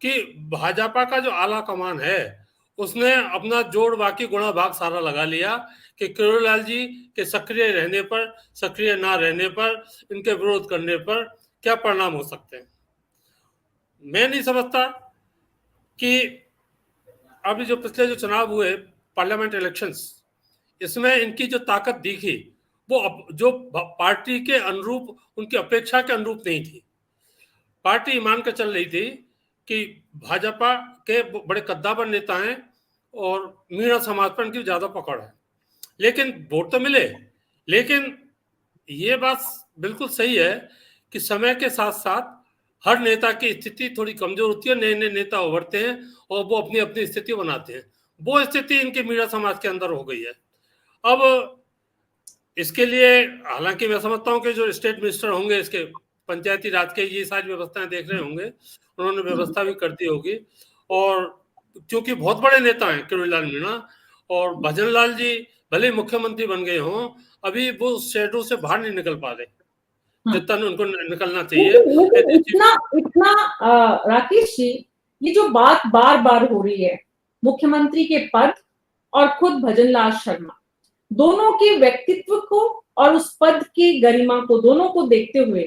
E: कि भाजपा का जो आला कमान है उसने अपना जोड़ बाकी गुणा भाग सारा लगा लिया कि किरोड़ी लाल जी के सक्रिय रहने पर, सक्रिय ना रहने पर, इनके विरोध करने पर क्या परिणाम हो सकते हैं। मैं नहीं समझता कि अभी जो पिछले जो चुनाव हुए, पार्लियामेंट इलेक्शंस, इसमें इनकी जो ताकत दिखी वो जो पार्टी के अनुरूप, उनकी अपेक्षा के अनुरूप नहीं थी। पार्टी मान कर चल रही थी कि भाजपा के बड़े कद्दावर नेता हैं और मीणा समाज पर इनकी ज्यादा पकड़ है, लेकिन वोट तो मिले। लेकिन ये बात बिल्कुल सही है कि समय के साथ साथ हर नेता की स्थिति थोड़ी कमजोर होती है, नए नए नेता उभरते हैं और वो अपनी अपनी स्थिति बनाते हैं। वो स्थिति इनके मीणा समाज के अंदर हो गई है। अब इसके लिए हालांकि मैं समझता हूं कि जो स्टेट मिनिस्टर होंगे, इसके पंचायती राज के, ये सारी व्यवस्थाएं देख रहे होंगे, उन्होंने व्यवस्था भी कर दी होगी। और क्योंकि बहुत बड़े नेता हैं किरोड़ी लाल मीणा, और भजन लाल जी भले मुख्यमंत्री बन गए हों, अभी वो शेडो से बाहर नहीं निकल पा रहे जितना उनको निकलना चाहिए।
A: इतना राकेश जी, ये जो बात बार बार हो रही है, मुख्यमंत्री के पद और खुद भजनलाल शर्मा दोनों के व्यक्तित्व को और उस पद की गरिमा को दोनों को देखते हुए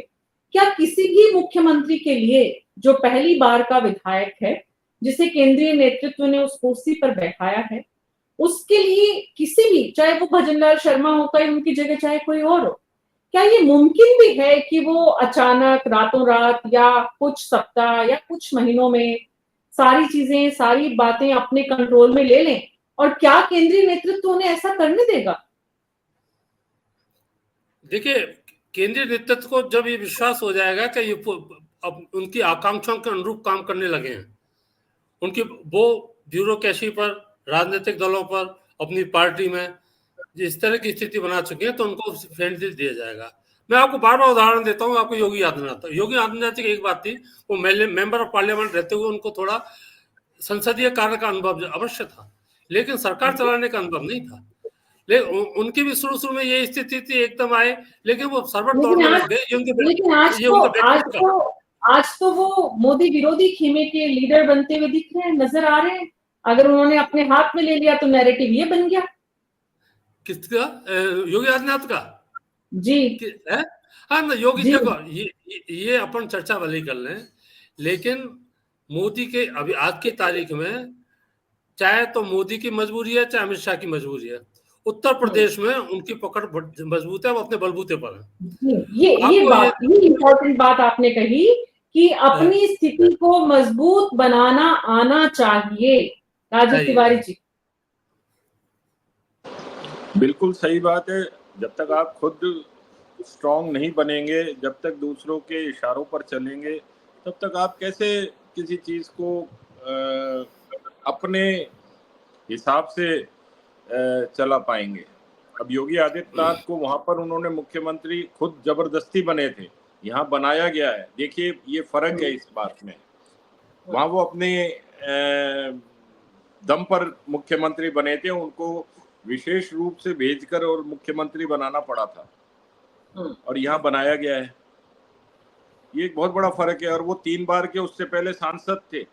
A: क्या किसी भी मुख्यमंत्री के लिए जो पहली बार का विधायक है, जिसे केंद्रीय नेतृत्व ने उस कुर्सी पर बैठाया है, उसके लिए किसी भी, चाहे वो भजनलाल शर्मा हो कहीं उनकी जगह, चाहे कोई और हो, क्या ये मुमकिन भी है कि वो अचानक रातों रात या कुछ सप्ताह या कुछ महीनों में सारी चीजें, सारी बातें अपने कंट्रोल में ले लें? और क्या केंद्रीय नेतृत्व उन्हें ऐसा करने देगा?
E: देखिए, केंद्रीय नेतृत्व को जब ये विश्वास हो जाएगा कि ये अब उनकी आकांक्षाओं के अनुरूप काम करने लगे हैं, उनकी वो ब्यूरोक्रेसी पर, राजनीतिक दलों पर, अपनी पार्टी में जिस तरह की स्थिति बना चुके हैं, तो उनको फ्रेंडली दिया जाएगा। मैं आपको बार बार उदाहरण देता हूँ, आपको योगी आदित्यनाथ की एक बात थी, वो मेंबर ऑफ पार्लियामेंट रहते हुए उनको थोड़ा संसदीय कार्य का अनुभव अवश्य था, लेकिन सरकार चलाने का अनुभव नहीं था। लेकिन उनकी भी शुरू में ये स्थिति थी, एकदम आए, लेकिन वो सर्वट दौड़ने लग गए।
A: लेकिन आज तो वो मोदी विरोधी खेमे के लीडर बनते हुए दिख रहे हैं, नजर आ रहे हैं। अगर उन्होंने अपने हाथ में ले लिया तो नैरेटिव ये बन गया।
E: किसका? योगी आदित्यनाथ का?
A: जी
E: है? हाँ ना, योगी जी को ये अपन चर्चा भले ही कर लें, लेकिन मोदी के अभी आज की तारीख में चाहे तो मोदी की मजबूरी है, चाहे अमित शाह की मजबूरी है, उत्तर प्रदेश में उनकी पकड़ मजबूत है, वो अपने बलबूते पर है।
A: ये इम्पोर्टेंट बात आपने कही कि अपनी स्थिति को मजबूत बनाना आना चाहिए। राजीव तिवारी जी,
D: बिल्कुल सही बात है। जब तक आप खुद स्ट्रांग नहीं बनेंगे, जब तक दूसरों के इशारों पर चलेंगे, तब तक आप कैसे किसी चीज को अपने हिसाब से चला पाएंगे। अब योगी आदित्यनाथ को वहां पर उन्होंने मुख्यमंत्री खुद जबरदस्ती बने थे, यहाँ बनाया गया है। देखिए ये फर्क है इस बात में। वहां वो अपने दम पर मुख्यमंत्री बने थे, उनको विशेष रूप से भेजकर और मुख्यमंत्री बनाना पड़ा था, और यहाँ बनाया गया है। ये एक बहुत बड़ा फर्क है। और वो 3 बार के उससे पहले सांसद थे।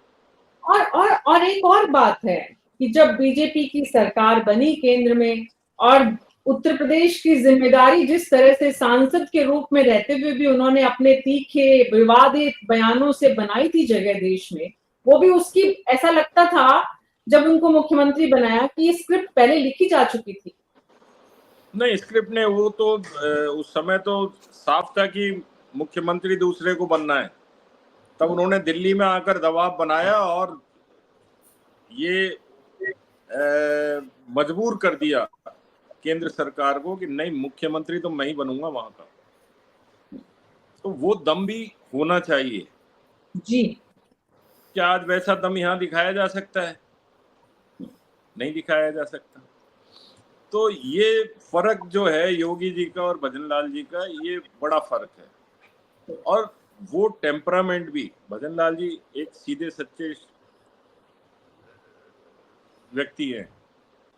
A: और एक और बात है कि जब बीजेपी की सरकार बनी केंद्र में और उत्तर प्रदेश की जिम्मेदारी जिस तरह से सांसद के रूप में रहते हुए भी उन्होंने अपने तीखे विवादित बयानों से बनाई थी जगह देश में, वो भी उसकी ऐसा लगता था जब उनको मुख्यमंत्री बनाया कि ये स्क्रिप्ट पहले लिखी जा चुकी थी।
D: नहीं, स्क्रिप्ट ने वो तो उस समय तो साफ था कि मुख्यमंत्री दूसरे को बनना है। तब उन्होंने दिल्ली में आकर दबाव बनाया और ये मजबूर कर दिया केंद्र सरकार को कि नहीं, मुख्यमंत्री तो मैं ही बनूंगा वहां का। तो वो दम भी होना चाहिए
A: जी।
D: क्या आज वैसा दम यहाँ दिखाया जा सकता है? नहीं दिखाया जा सकता। तो ये फर्क जो है योगी जी का और भजनलाल जी का, ये बड़ा फर्क है। और वो टेम्परामेंट भी, भजनलाल जी एक सीधे सच्चे व्यक्ति हैं,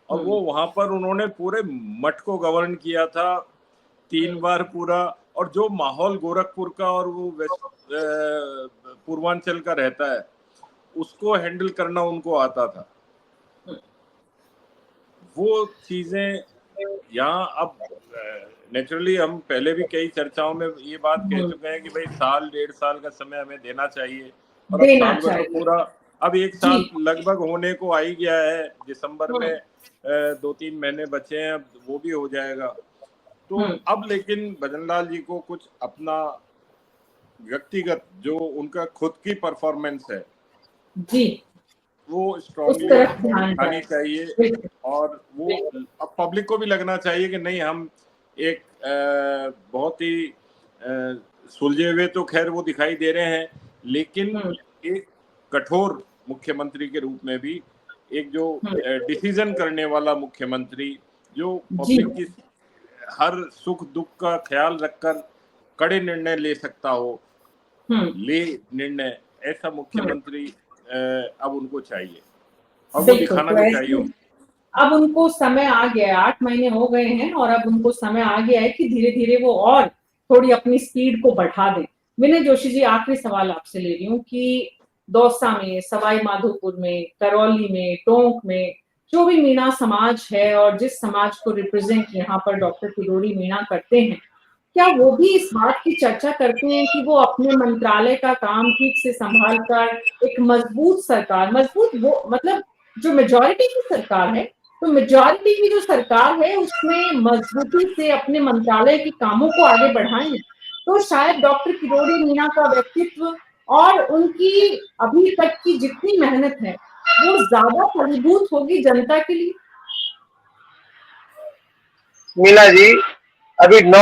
D: और वो वहां पर उन्होंने पूरे मठ को गवर्न किया था 3 बार पूरा। और जो माहौल गोरखपुर का और वो पूर्वांचल का रहता है, उसको हैंडल करना उनको आता था। वो चीजें यहाँ अब नेचुरली, हम पहले भी कई चर्चाओं में ये बात कह चुके हैं कि भाई 1.5 साल का समय हमें देना चाहिए। और अब साल पूरा, अब 1 साल लगभग होने को आ ही गया है। दिसंबर में 2-3 महीने बचे हैं, अब वो भी हो जाएगा। तो अब लेकिन भजनलाल जी को कुछ अपना व्यक्तिगत जो उनका खुद की परफॉर्मेंस है जी, वो स्ट्रॉन्गली दिखानी चाहिए। और वो अब पब्लिक को भी लगना चाहिए कि नहीं, हम एक बहुत ही सुलझे हुए तो खैर वो दिखाई दे रहे हैं, लेकिन एक कठोर मुख्यमंत्री के रूप में भी, एक जो डिसीजन करने वाला मुख्यमंत्री, जो पब्लिक की हर सुख दुख का ख्याल रखकर कड़े निर्णय ले सकता हो, ले निर्णय, ऐसा मुख्यमंत्री अब उनको चाहिए, और वो दिखाना भी चाहिए।
A: अब उनको समय आ गया है, 8 महीने हो गए हैं, और अब उनको समय आ गया है कि धीरे धीरे वो और थोड़ी अपनी स्पीड को बढ़ा दें। विनय जोशी जी, आखिरी सवाल आपसे ले रही हूँ कि दौसा में, सवाई माधोपुर में, करौली में, टोंक में, जो भी मीणा समाज है और जिस समाज को रिप्रेजेंट यहाँ पर डॉक्टर किरोड़ी मीणा करते हैं, क्या वो भी इस बात की चर्चा करते हैं कि वो अपने मंत्रालय का काम ठीक से संभाल कर एक मजबूत सरकार, मजबूत वो मतलब जो मेजॉरिटी की सरकार है, तो मेजॉरिटी की जो सरकार है उसमें मजबूती से अपने मंत्रालय के कामों को आगे बढ़ाएं, तो शायद डॉक्टर किरोड़ी मीणा का व्यक्तित्व और उनकी अभी तक की जितनी मेहनत है वो ज्यादा फलीभूत होगी जनता के लिए।
C: मीना जी, अभी 9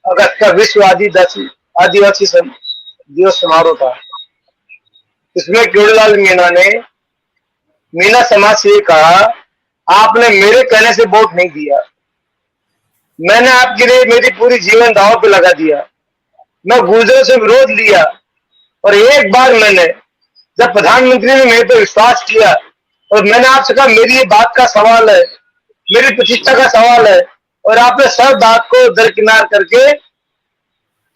C: अगस्त का विश्व आदिवासी दिवस समारोह था। इसमें किरोड़ीलाल मीणा ने मीणा समाज से ये कहा, आपने मेरे कहने से वोट नहीं दिया, मैंने आपके लिए मेरी पूरी जीवन दांव पे लगा दिया, मैं गुर्जरों से विरोध लिया और एक बार मैंने जब प्रधानमंत्री ने मेरे पे विश्वास किया और मैंने आपसे कहा मेरी ये बात का सवाल है, मेरी प्रतिष्ठा का सवाल है, और आपने सब बात को दरकिनार करके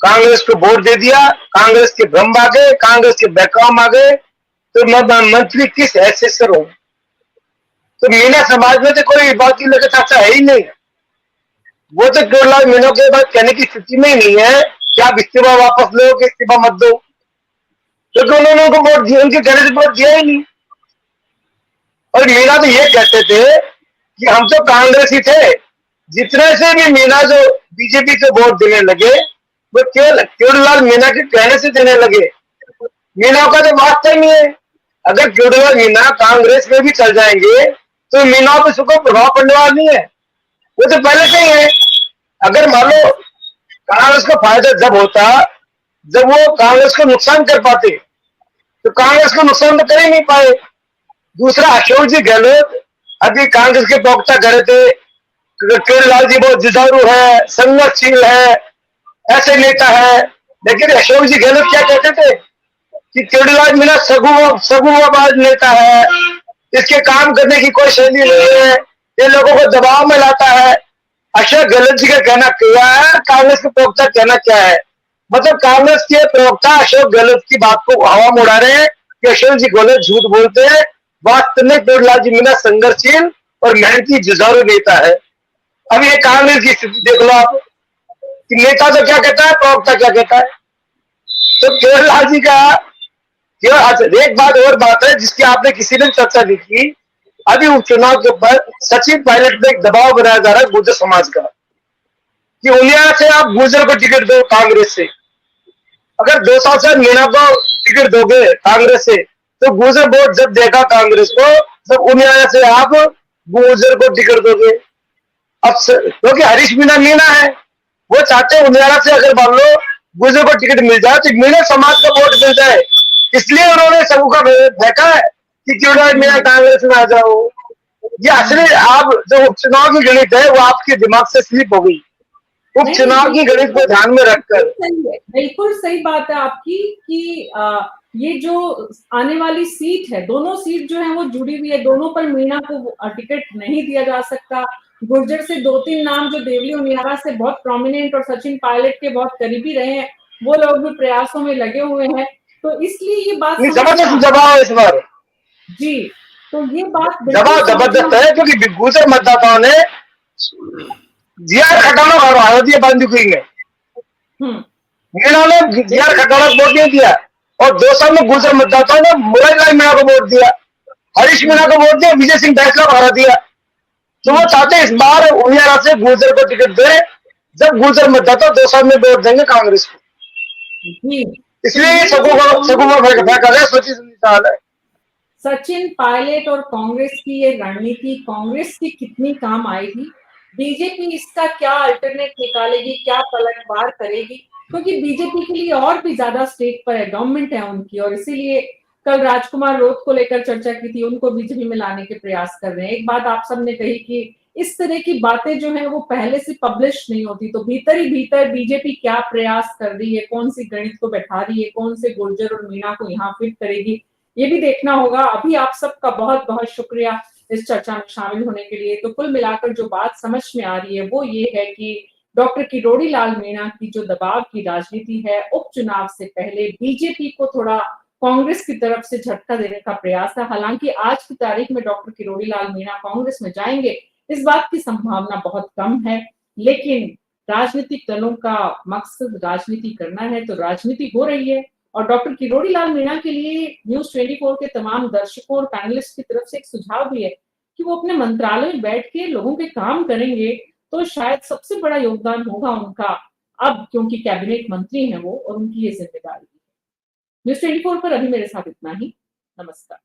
C: कांग्रेस को वोट दे दिया, कांग्रेस के भ्रम आ गए, कांग्रेस के बहकाम आ गए, तो मैं मंत्री किस हैसियत से रहूं? तो मीणा समाज में तो कोई बात की लगता है ही नहीं। वो तो किरोड़ीलाल मीणा के बाद कहने की स्थिति में ही नहीं है कि आप इस्तीफा वापस लो कि इस्तीफा मत दो, क्योंकि उन्होंने उनको वोट दिया, उनके कहने से वोट दिया ही नहीं। और मीणा तो ये कहते थे कि हम तो कांग्रेस ही थे, जितने से भी मीणा जो बीजेपी को वोट देने लगे वो केवल किरोड़ीलाल मीणा के कहने से देने लगे, मीणा का तो वास्ता ही नहीं है। अगर किरोड़ीलाल मीणा कांग्रेस में भी चल जाएंगे तो मीणा पे उसको प्रभाव पड़ने वाला नहीं है, वो तो पहले से ही है। अगर मान लो कांग्रेस को फायदा जब होता जब वो कांग्रेस को नुकसान कर पाते, तो कांग्रेस को नुकसान तो कर ही नहीं पाए। दूसरा, अशोक जी गहलोत अभी कांग्रेस के प्रवक्ता कर रहे थे, किरोड़ीलाल जी बहुत जुझारू है, संघर्षशील है, ऐसे नेता है, लेकिन अशोक जी गहलोत क्या कहते थे कि किरोड़ीलाल मीणा सगुआबाज नेता है, इसके काम करने की कोई शैली नहीं है, ये लोगों को दबाव में लाता है। अशोक गहलोत जी का कहना क्या है, कांग्रेस के प्रवक्ता कहना क्या है? मतलब कांग्रेस के प्रवक्ता अशोक गहलोत की बात को हवा में उड़ा रहे हैं कि अशोक जी गहलोत झूठ बोलते हैं, वास्तव में किरोड़ीलाल जी मीणा संघर्षशील और मेहनती जुझारू नेता है। अब ये कांग्रेस की स्थिति देख लो आप कि नेता तो क्या कहता है, प्रवक्ता क्या कहता है। तो किरोड़ीलाल जी का एक बात है जिसकी आपने किसी ने चर्चा नहीं की, अभी उपचुनाव के ऊपर सचिन पायलट पे एक दबाव बनाया जा रहा है गुर्जर समाज का कि उनियारा से आप गुर्जर को टिकट दो कांग्रेस से। अगर 2 साल से मीणा को टिकट दोगे कांग्रेस से तो गुर्जर वोट जब देगा कांग्रेस को, जब उनियारा से आप गुर्जर को टिकट दोगे। अब क्योंकि हरीश मीणा है, वो चाहते हैं उनियारा से अगर मान लो गुर्जर को टिकट मिल जाए तो मीणा समाज का वोट मिल जाए, इसलिए उन्होंने सबका फेंका है कि किरोड़ीलाल मीणा कांग्रेस में आ जाओ। ये असली आप जो उपचुनाव की गणित है वो आपके दिमाग से स्लिप हो गई, उपचुनाव की गणित को ध्यान में रखकर।
A: बिल्कुल सही बात है आपकी कि ये जो आने वाली सीट है, दोनों सीट जो है वो जुड़ी हुई है, दोनों पर मीणा को टिकट नहीं दिया जा सकता। गुर्जर से 2-3 नाम जो देवली उनियारा से बहुत प्रोमिनेंट और सचिन पायलट के बहुत करीबी रहे हैं, वो लोग भी प्रयासों में लगे हुए हैं, तो इसलिए ये बात
C: जबरदस्त दबाव इस बार
A: जी, तो ये बात
C: दबाव जबरदस्त है क्योंकि गुर्जर मतदाताओं ने जीआर खटाना हरा दिया बांदीकुई में, मीणा ने जीआर खटाना को वोट नहीं दिया, और 2 साल में गुर्जर मतदाताओं ने मुरारीलाल मीणा को वोट दिया, हरीश मीणा को वोट दिया, विजय सिंह बैसला को हरा दिया। तो वो चाहते इस बार उनियारा से गुर्जर को टिकट दे, जब गुर्जर मतदाता 2 साल में वोट देंगे कांग्रेस को, इसलिए
A: सचिन पायलट और कांग्रेस की ये रणनीति कांग्रेस की कितनी काम आएगी, बीजेपी इसका क्या अल्टरनेट निकालेगी, क्या पलटवार करेगी, क्योंकि बीजेपी के लिए और भी ज्यादा स्टेक पर है, गवर्नमेंट है उनकी, और इसीलिए कल राजकुमार रोत को लेकर चर्चा की थी, उनको बीजेपी में लाने के प्रयास कर रहे हैं। एक बात आप सबने कही कि इस तरह की बातें जो है वो पहले से पब्लिश नहीं होती, तो भीतर ही भीतर बीजेपी क्या प्रयास कर रही है, कौन सी गणित को बैठा रही है, कौन से गुर्जर और मीणा को यहाँ फिट करेगी, ये भी देखना होगा। अभी आप सबका बहुत बहुत शुक्रिया इस चर्चा में शामिल होने के लिए। तो कुल मिलाकर जो बात समझ में आ रही है वो ये है कि डॉक्टर किरोड़ीलाल मीणा की जो दबाव की राजनीति है, उपचुनाव से पहले बीजेपी को थोड़ा कांग्रेस की तरफ से झटका देने का प्रयास था। हालांकि आज की तारीख में डॉक्टर किरोड़ी लाल मीणा कांग्रेस में जाएंगे, इस बात की संभावना बहुत कम है। लेकिन राजनीतिक दलों का मकसद राजनीति करना है, तो राजनीति हो रही है। और डॉक्टर किरोड़ी लाल मीणा के लिए न्यूज 24 के तमाम दर्शकों और पैनलिस्ट की तरफ से एक सुझाव भी है कि वो अपने मंत्रालय में बैठ के लोगों के काम करेंगे, तो शायद सबसे बड़ा योगदान होगा उनका, अब क्योंकि कैबिनेट मंत्री हैं वो और उनकी ये जिम्मेदारी है। न्यूज 24 पर अभी मेरे साथ इतना ही। नमस्कार।